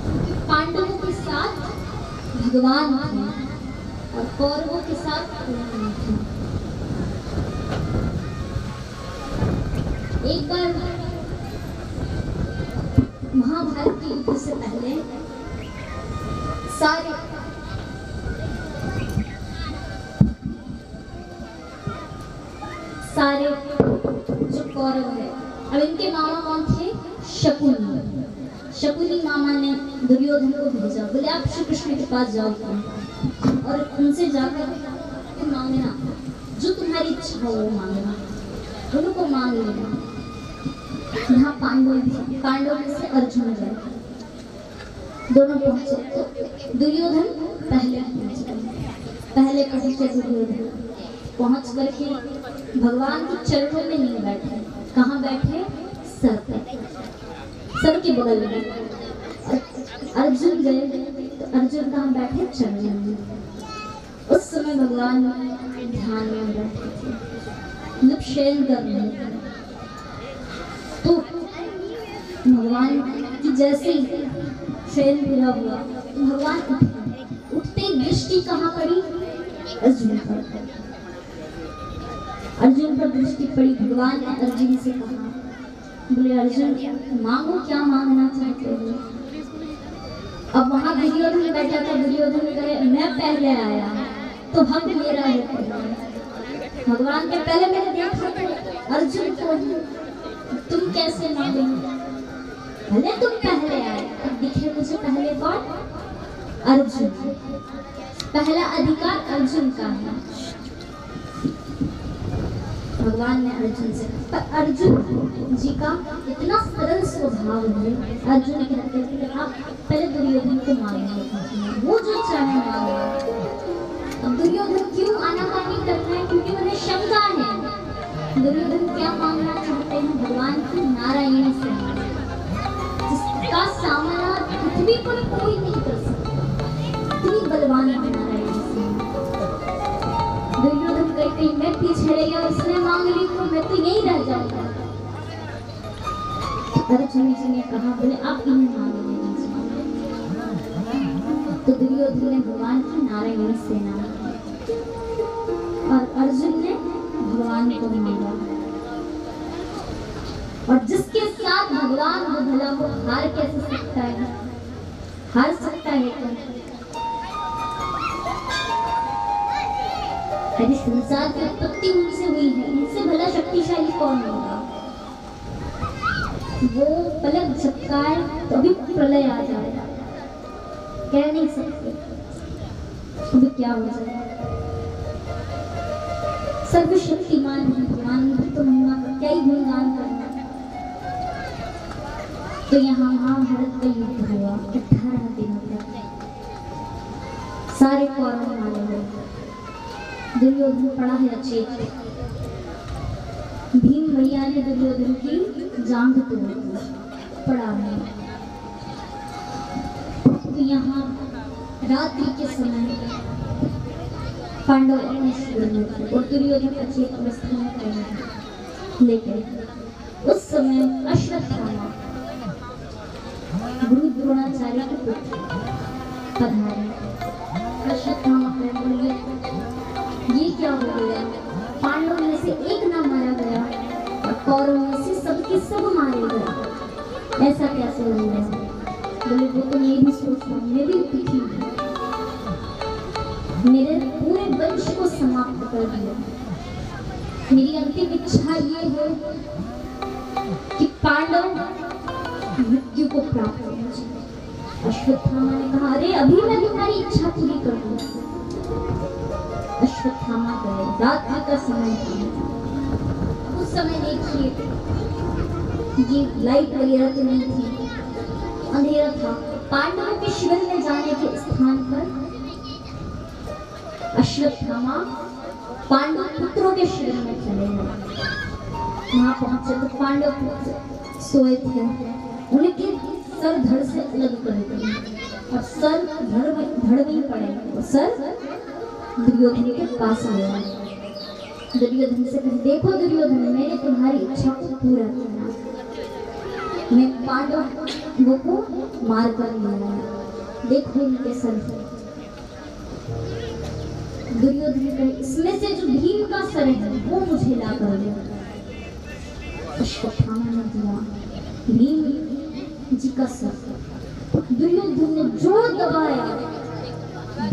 क्योंकि पांडवों के साथ भगवान थे और कौरवों के साथ कौरव थे। एक बार महाभारत के युद्ध से पहले सारे जो कौरव है, अब इनके मामा कौन थे? शकुनी मामा ने दुर्योधन को भेजा, बोले आप श्री कृष्ण के पास जाओ और उनसे जाकर मांगना, जो तुम्हारी इच्छा हो वो मांगना, उनको मांग लेना। यहाँ पांडव में से अर्जुन गए, दोनों पहुंचे। दुर्योधन पहले पहुंचे। दुर्योधन पहुंच करके भगवान के चरणों में नहीं बैठे। कहाँ बैठे? सर के बगल में। अर्जुन गए तो अर्जुन कहाँ बैठे? चरणों में। उस समय भगवान ध्यान में बैठे थे, मतलब शयन कर रहे थे। तो भगवान की जैसे ही शयन पूरा हुआ तो भगवान उठते दृष्टि कहाँ पड़ी? अर्जुन पर दृष्टि पड़ी। भगवान ने अर्जुन से कहा, बोले अर्जुन मांगो, क्या मांगना चाहते हो? अब वहां दुर्योधन बैठा था। दुर्योधन कहे मैं पहले आया तो हक मेरा है। भगवान के पहले मैंने देखा था अर्जुन को, तुम कैसे मांगोगे? भले तुम पहले आए, अब दिखे मुझे पहले कौन? अर्जुन। पहला अधिकार अर्जुन का है। भगवान ने अर्जुन से, पर अर्जुन जी का इतना सरल स्वभाव है। अर्जुन कहते हैं आप पहले दुर्योधन को मांगेंगे, वो जो चाहे मांगे। अब दुर्योधन क्यों आनाकानी करना है? क्योंकि उन्हें शंका है दुर्योधन क्या मांगना चाहते हैं। भगवान की नारायणी से, जिसका सामना पृथ्वी पर कोई नहीं कर सकता, इतनी बलवान है नारायणी से। दुर्योधन कहते मैं पीछे रह गया, उसने मांग ली तो मैं तो यहीं रह जाऊंगा। अर्जुन जी ने कहा, बोले आप इन्हें मांग लीजिए। तो दुर्योधन ने भगवान की नारायणी सेना और अर्जुन ने भगवान को मांगा, और जिसके साथ भगवान वो भला वो हार कैसे सकता है? हार सकता है क्या? यदि संसार की उत्पत्ति उनसे हुई है, इनसे भला शक्तिशाली कौन होगा? वो पलक झपकाए तो भी प्रलय आ जाएगा, कह नहीं सकते अभी क्या हो जाए। सर्वशक्तिमान भगवान तो महिमा का क्या ही गुणगान करना। तो यहाँ महाभारत का युद्ध हुआ 18 दिनों तक। सारे कौरव मारे गए, दुर्योधन पड़ा है अचेत। भीम भैया ने दुर्योधन की जांघ तोड़ दी, पड़ा है। तो यहाँ रात्रि के समय पांडव अपने शिविर में थे और दुर्योधन अचेत अवस्था में थे। लेकिन उस समय अश्वत्थामा गुरु द्रोणाचार्य के पुत्र पधारे। अश्वत्थामा कह बोले, ये क्या हो गया? पांडव में से एक ना मारा गया और कौरव में से सबके सब मारे गए, ऐसा कैसे हो गया? बोले वो तो मैं भी सोचता हूँ, मैं भी दुखी हूँ। मेरे पूरे वंश को समाप्त कर दिया। मेरी अंतिम इच्छा ये है कि पांडव मृत्यु को प्राप्त होना चाहिए। अश्वत्थामा ने कहा, अरे अभी मैं तुम्हारी इच्छा पूरी कर दूँ। अश्वत्थामा गए, रात्रि का समय था। उस समय देखिए ये लाइट वगैरह तो नहीं थी, अंधेरा था। पांडवों के शिविर में जाने के स्थान पर अश्वत्थामा पांडव पुत्रों के शिविर में चले गए। वहां पहुंचे तो पांडव पुत्र सोए थे। उनके सर धड़ से अलग कर दिए और सर धड़ में पड़े और सर दुर्योधन के पास आया। दुर्योधन से कहा, देखो दुर्योधन, मैंने तुम्हारी इच्छा को पूरा किया। मैं पांडवों को मार कर लाया, देखो इनके सर। दुर्योधन कहे, इसमें से जो भीम का सर है वो मुझे ला कर दो। अश्वत्थामा ने दिया भीम जी का सर। दुर्योधन ने जोर दबाया,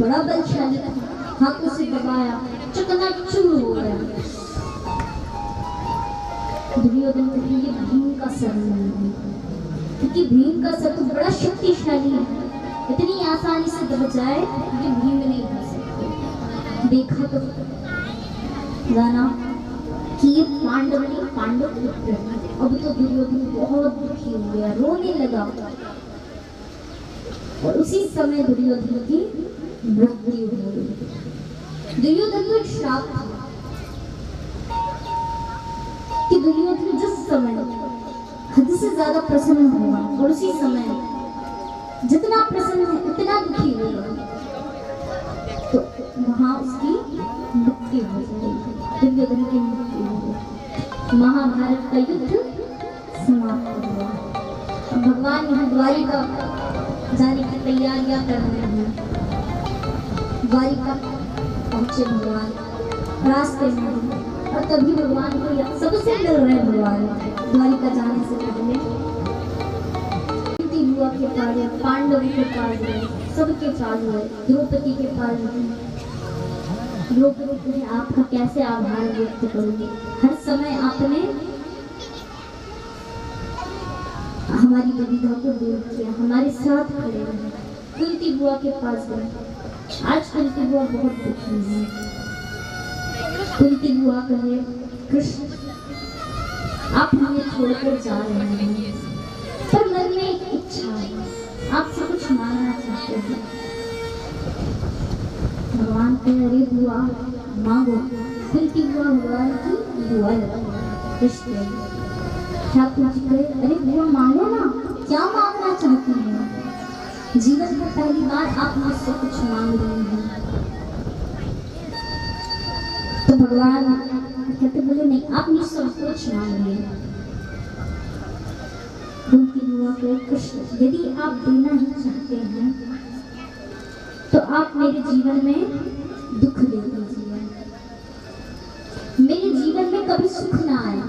बड़ा बलशाली था, हाथों से दबाया, चकनाचूर हो गया। दुर्योधन कहे, ये भीम का सर नहीं है, क्योंकि भीम का सर तो बड़ा शक्तिशाली है, इतनी आसानी से दब जाए ये भीम नहीं कर सकते। देखा तो जाना कि ये पांडव नहीं, पांडव पुत्र है। अब तो दुर्योधन बहुत दुखी हो गया, रोने लगा और उसी समय दुर्योधन की मृत्यु हो गई। दुर्योधन को एक श्राप था कि दुर्योधन जिस समय हद से ज्यादा प्रसन्न होगा और उसी समय जितना प्रसन्न है उतना दुखी होगा, तो वहां उसकी मृत्यु हो जाएगी। दुर्योधन की मृत्यु हो गई। महाभारत का युद्ध समाप्त हुआ। भगवान यहाँ द्वारिका जाने की तैयारियां कर रहे हैं। द्वारिका पहुंचे भगवान, रास्ते में और तभी भगवान को सबसे मिल रहे भगवान द्वारिका जाने से पहले बुआ के पास, पांडव के पास गए, सबके पास गए, द्रौपदी के पास गए। द्रौपदी ने आपका कैसे आभार व्यक्त करूंगी, हर समय आपने हमारी दुविधा को दूर किया, हमारे साथ खड़े रहे। कुंती बुआ के पास गए। आज कुंती बुआ बहुत दुखी है। कुंती बुआ कहे, कृष्ण आप हमें छोड़कर जा रहे हैं, पर मन में एक इच्छा है, आपसे कुछ मांगना चाहते हैं। भगवान के, अरे बुआ मांगो। कुंती बुआ भगवान की बुआ कृष्ण ठाकुर जी कहे, अरे बुआ मांगो ना, क्या मांगना चाहती हैं? जीवन में पहली बार आप मुझसे कुछ मांग रहे हैं। तो भगवान कहते, बोले नहीं, आप मुझसे कुछ मांगिए। कुंती बुआ कहे, कृष्ण यदि आप देना ही चाहते हैं तो आप मेरे जीवन में दुख दे दीजिए। मेरे जीवन में कभी सुख ना आए।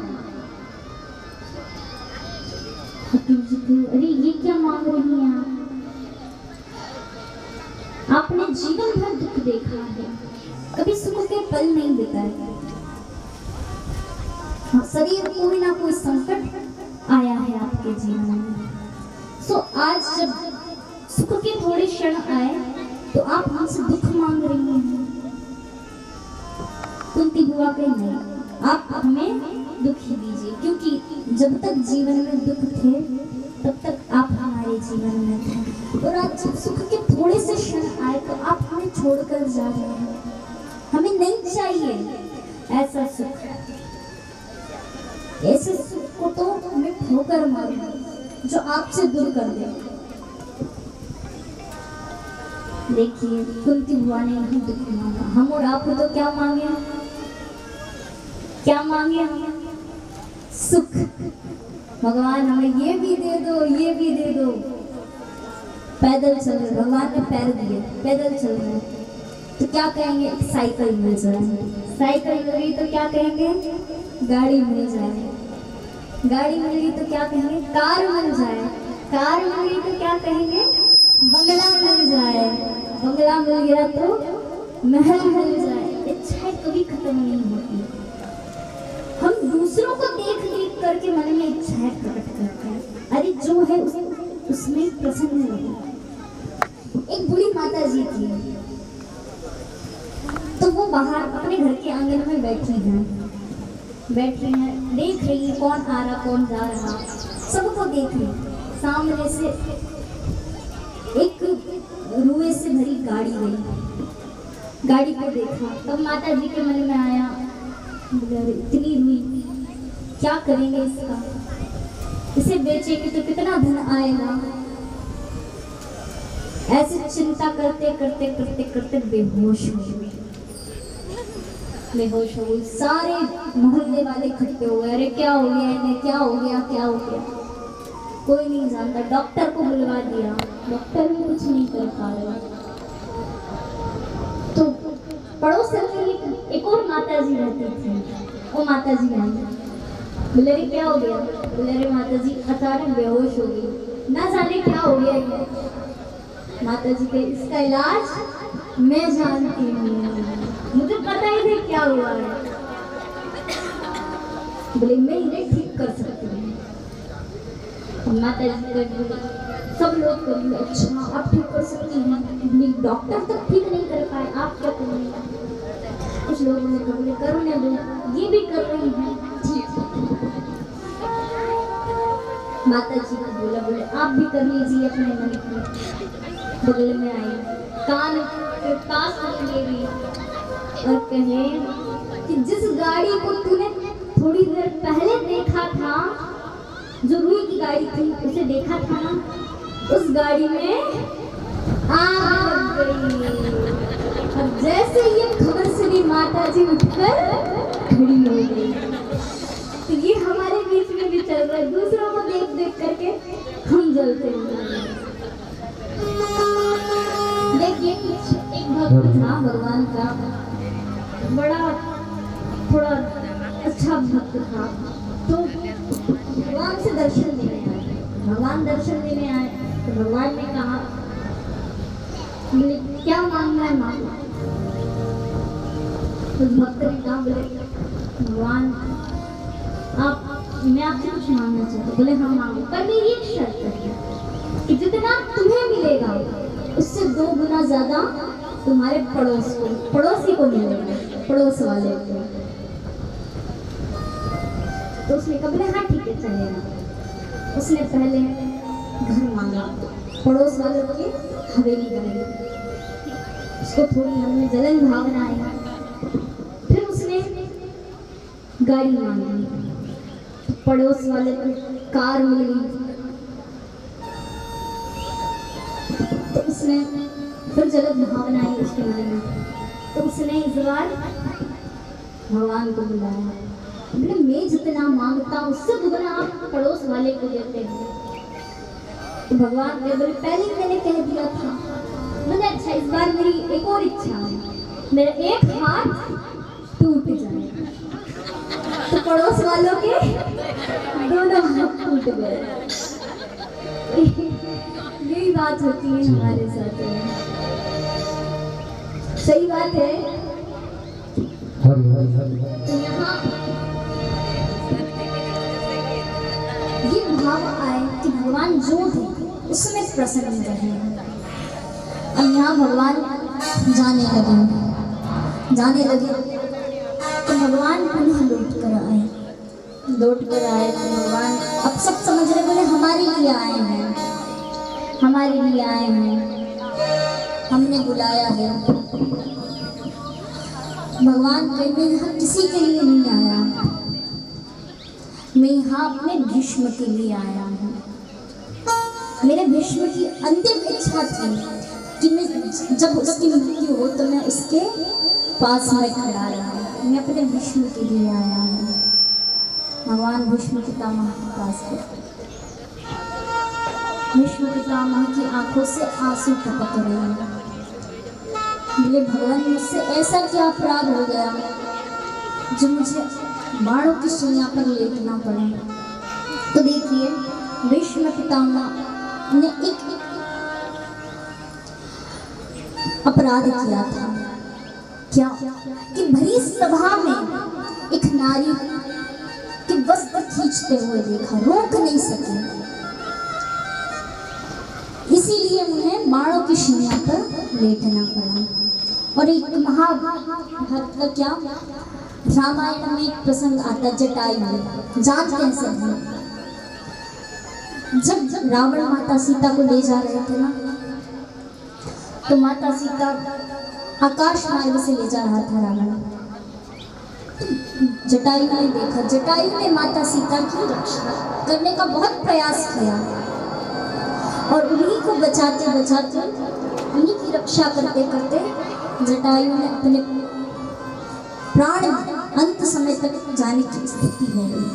अरे ये क्या मांग रही हैं आप? आपने जीवन भर दुख देखा है, कभी सुख के पल नहीं बिताए। शरीर कोई ना कोई संकट आया है आपके जीवन में। सो आज जब सुख के थोड़े क्षण आए तो आप हमसे दुख मांग रही हैं। कुंती बुआ कहीं नहीं, आप हमें दुख ही दीजिए, क्योंकि जब तक जीवन में दुख थे तब तक आप हमारे जीवन में थे। और आज जब सुख के थोड़े से क्षण आए तो आप हमें छोड़कर जा रहे हैं। हमें नहीं चाहिए ऐसा सुख। ऐसे सुख को तो हमें ठोकर मारे जो आपसे दूर कर दे। देखिए कुंती बुआ ने नहीं दुख मांगा, हम और आप तो क्या मांगे? क्या मांगे हम? सुख। भगवान हमें ये भी दे दो, ये भी दे दो। पैदल चल रहे, भगवान ने पैर दिए, पैदल चल रहे तो क्या कहेंगे? साइकिल मिल जाए। साइकिल मिल गई तो क्या कहेंगे? गाड़ी मिल जाए। गाड़ी मिल गई तो क्या कहेंगे? कार मिल जाए। कार मिल गई तो क्या कहेंगे? बंगला मिल जाए। बंगला मिल गया तो महल मिल जाए। इच्छाएं कभी खत्म नहीं होती। हम दूसरों को देख देख करके मन में इच्छाएं प्रकट करते हैं। अरे जो है उसमें प्रसन्न रहो। एक बूढ़ी माता जी थी, तो वो बाहर अपने घर के आंगन में बैठी हैं, देख रही कौन आ रहा कौन जा रहा, सबको देख रही। सामने से एक रुए से भरी गाड़ी गई। गाड़ी को देखा तब माता जी के मन में आया, इतनी रुई क्या करेंगे इसका? इसे बेचेंगे तो कितना धन आएगा? ऐसे चिंता करते करते करते करते बेहोश हो गई। बेहोश हो गई। सारे मोहल्ले वाले इकट्ठे हो गए। अरे क्या हो गया इन्हें? क्या हो गया? क्या हो गया? कोई नहीं जानता। डॉक्टर को बुलवा दिया, डॉक्टर भी कुछ नहीं कर पा रहा। तो पड़ोस में एक और माता जी रहती थी। वो माता जी आई, बोले रे क्या हो गया? बोले रे माता जी अचानक बेहोश हो गई, ना जाने क्या हो गया ये। माता जी कहे इसका इलाज मैं जानती हूँ, मुझे पता ही नहीं क्या हुआ है। बोले मैं इन्हें ठीक कर सकती हूँ। माता जी बोले सब लोग करेंगे। अच्छा आप ठीक कर सकती हैं? डॉक्टर तक ठीक नहीं कर पाए, आप क्या करेंगे? कुछ लोगों ने बोले करोने दो, ये भी कर रही हैं, ठीक है। माता जी को बोला, बोले आप भी कर लीजिए अपने मन की। बगल में आई, कान के पास ले गई और कहे कि जिस गाड़ी को तूने थोड़ी देर पहले देखा था, जो रुई की गाड़ी थी, उसे देखा था ना, उस गाड़ी में आग लग गई। अब जैसे ये खबर सुनी माता जी उठकर खड़ी हो गई। तो ये हमारे बीच में भी चल रहा है, दूसरों को देख देख करके हम जलते हैं। देखिए एक भक्त था भगवान का, बड़ा थोड़ा अच्छा भक्त था। तो भगवान से दर्शन लेने आए। भगवान दर्शन लेने आए तो भगवान ने कहा क्या मांगना है मांगो। तो भक्त ने कहा, बोले भगवान मैं आपसे कुछ मांगना चाहता। बोले हाँ मांगो, पर मेरी एक शर्त है कि जितना तुम्हें मिलेगा उससे 2 गुना ज्यादा तुम्हारे पड़ोसी को मिलेगा, पड़ोस वाले को। तो उसने कहा बोले हाँ ठीक है चलेगा। उसने पहले घर मांगा, पड़ोस वालों की हवेली बनाई। उसको थोड़ी मन में जलन भावना आई। फिर उसने गाड़ी मांगी, तो पड़ोस वाले को कार मिल गई। तो उसने फिर जलन भावना आई उसके मन में। तो उसने इस बार भगवान को बुलाया, बोले मैं जितना मांगता हूँ उससे दुगना आप पड़ोस वाले को देते हैं। तो भगवान ने बोले पहले ही मैंने कह दिया था। बोले अच्छा इस बार मेरी एक और इच्छा है, मेरा एक हाथ टूट जाए। तो पड़ोस वालों के दोनों हाथ टूट गए। यही बात होती है हमारे साथ में। सही बात है। तो यहाँ ये भाव आए कि भगवान जो है उसमें प्रसन्न रहे। अब यहाँ भगवान जाने लगे तो भगवान पुनः लौट कर आए तो भगवान अब सब समझ रहे, बोले हमारे लिए आए हैं, हमने बुलाया है। भगवान कहने यहाँ किसी के लिए नहीं आया, मैं यहाँ अपने भीष्म के लिए आया हूँ। मेरे भीष्म की अंतिम इच्छा थी कि मैं जब उसकी मृत्यु हो तो मैं उसके पास में खड़ा रहा। मैं अपने भीष्म के लिए आया हूँ। भगवान भीष्म पितामह के पास गए। भीष्म पितामह की आंखों से आंसू टपक रहे हैं। बोले भगवान मुझसे ऐसा क्या अपराध हो गया जो मुझे बाणों की सुइयां पर लेटना पड़ा। तो देखिए भीष्म पितामह ने एक अपराध किया था। क्या कि भरी सभा में एक नारी के वस्त्र खींचते हुए देखा, रोक नहीं सके, इसीलिए उन्हें बाणों की सुइयां पर लेटना पड़ा। और एक महाभारत का क्या रामायण में एक प्रसंग आता, जटायु, जानते हैं सब। जब रावण माता सीता को ले जा रहे थे ना, तो माता सीता आकाश मार्ग से ले जा रहा था रावण। जटायु ने देखा, जटायु ने माता सीता की रक्षा करने का बहुत प्रयास किया और उन्हीं को बचाते बचाते, उन्हीं की रक्षा करते करते जटायु ने अपने प्राण अंत समय तक जाने की स्थिति हो गई।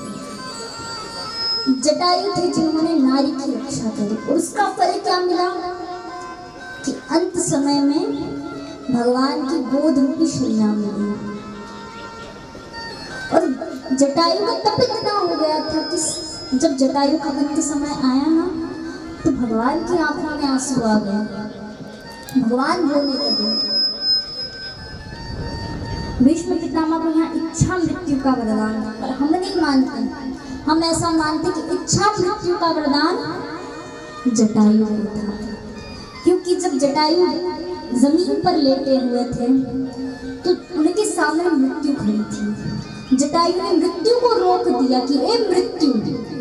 जटायु थे जिन्होंने नारी की रक्षा करी और उसका फल क्या मिला कि अंत समय में भगवान की गोद रूपी शैया मिली। और जटायु का तप इतना हो गया था कि जब जटायु का अंत समय आया ना, तो भगवान की आंखों में आंसू आ गए, भगवान रोने लगे। भीष्म पितामह को यहाँ इच्छा मृत्यु का वरदान, पर हम नहीं मानते। हम ऐसा मानते कि इच्छा मृत्यु का वरदान जटायु को था, क्योंकि जब जटायु जमीन पर लेटे हुए थे तो उनके सामने मृत्यु खड़ी थी। जटायु ने मृत्यु को रोक दिया कि ए मृत्यु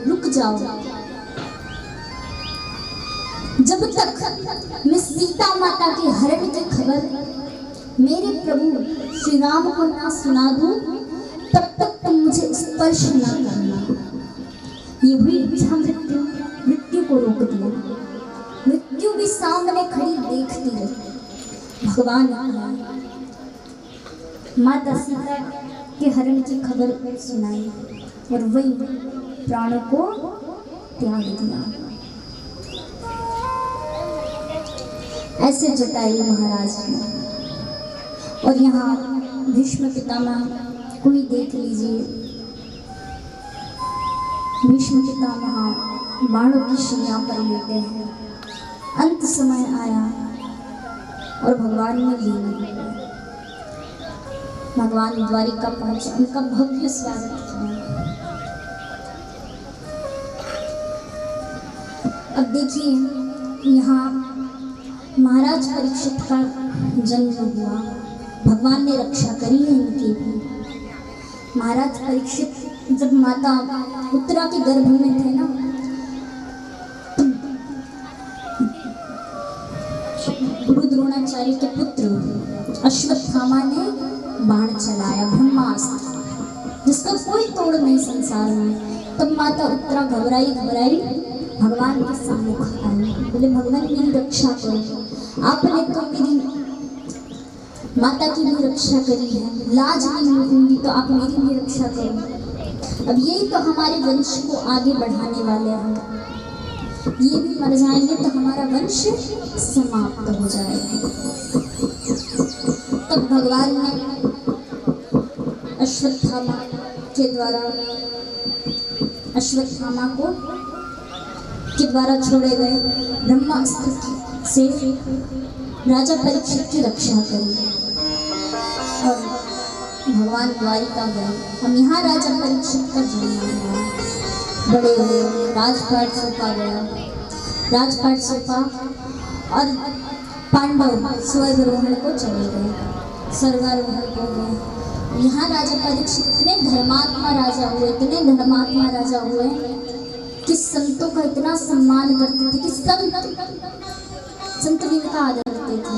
रुक जाओ, जब तक मैं सीता माता के हरण की खबर मेरे प्रभु श्री राम को ना सुना दूं, तब तक तुम मुझे स्पर्श ना करना। ये हुई इच्छा मृत्यु को रोक दिया। मृत्यु भी सामने खड़ी देखती रही। भगवान माता सीता के हरण की खबर सुनाई और वही प्राणों को त्याग दिया। ऐसे जटायु महाराज हैं। और यहाँ भीष्म पितामह को ही देख लीजिए, भीष्म पितामह बाणों की शैया पर लेटे हैं। अंत समय आया और भगवान ने लीन हो गए। भगवान द्वारिका पहुंचे, उनका भव्य स्वागत किया। अब देखिए यहाँ महाराज परीक्षित का जन्म हुआ, भगवान ने रक्षा करी है इनकी भी। महाराज परीक्षित जब माता उत्तरा के गर्भ में थे ना, गुरु द्रोणाचार्य के पुत्र अश्वत्थामा ने बाण चलाया, ब्रह्मास्त्र, जिसका कोई तोड़ नहीं संसार में। तब माता उत्तरा घबराई भगवान के सम्मुख आई, बोले भगवान मेरी रक्षा करो, आपने तो मेरी माता की भी रक्षा करी है, लाज नहीं होगी तो आप मेरी भी रक्षा करो। अब यही तो हमारे वंश को आगे बढ़ाने वाले हैं, ये भी मर जाएंगे तो हमारा वंश समाप्त हो जाएगा। तब भगवान ने अश्वत्थामा के द्वारा अश्वत्थामा को के द्वारा छोड़े गए ब्रह्मास्त्र से राजा परीक्षित की रक्षा करी और भगवान द्वारिका गए। हम यहाँ राजा परीक्षित का जन्म हुआ, बड़े हुए, राजपाट सौंपा गया, राजपाट सौंपा और पांडव स्वर्गारोहण को चले गए, स्वर्गारोहण को गए। यहाँ राजा परीक्षित इतने धर्मात्मा राजा हुए, इतने धर्मात्मा राजा हुए कि संतों का इतना सम्मान करते थे कि संत भी इनका आदर करते थे।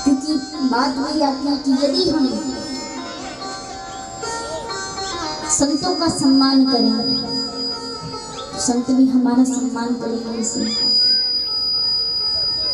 क्योंकि बात वही आती है कि यदि हम संतों का सम्मान करें तो संत भी हमारा सम्मान करेंगे।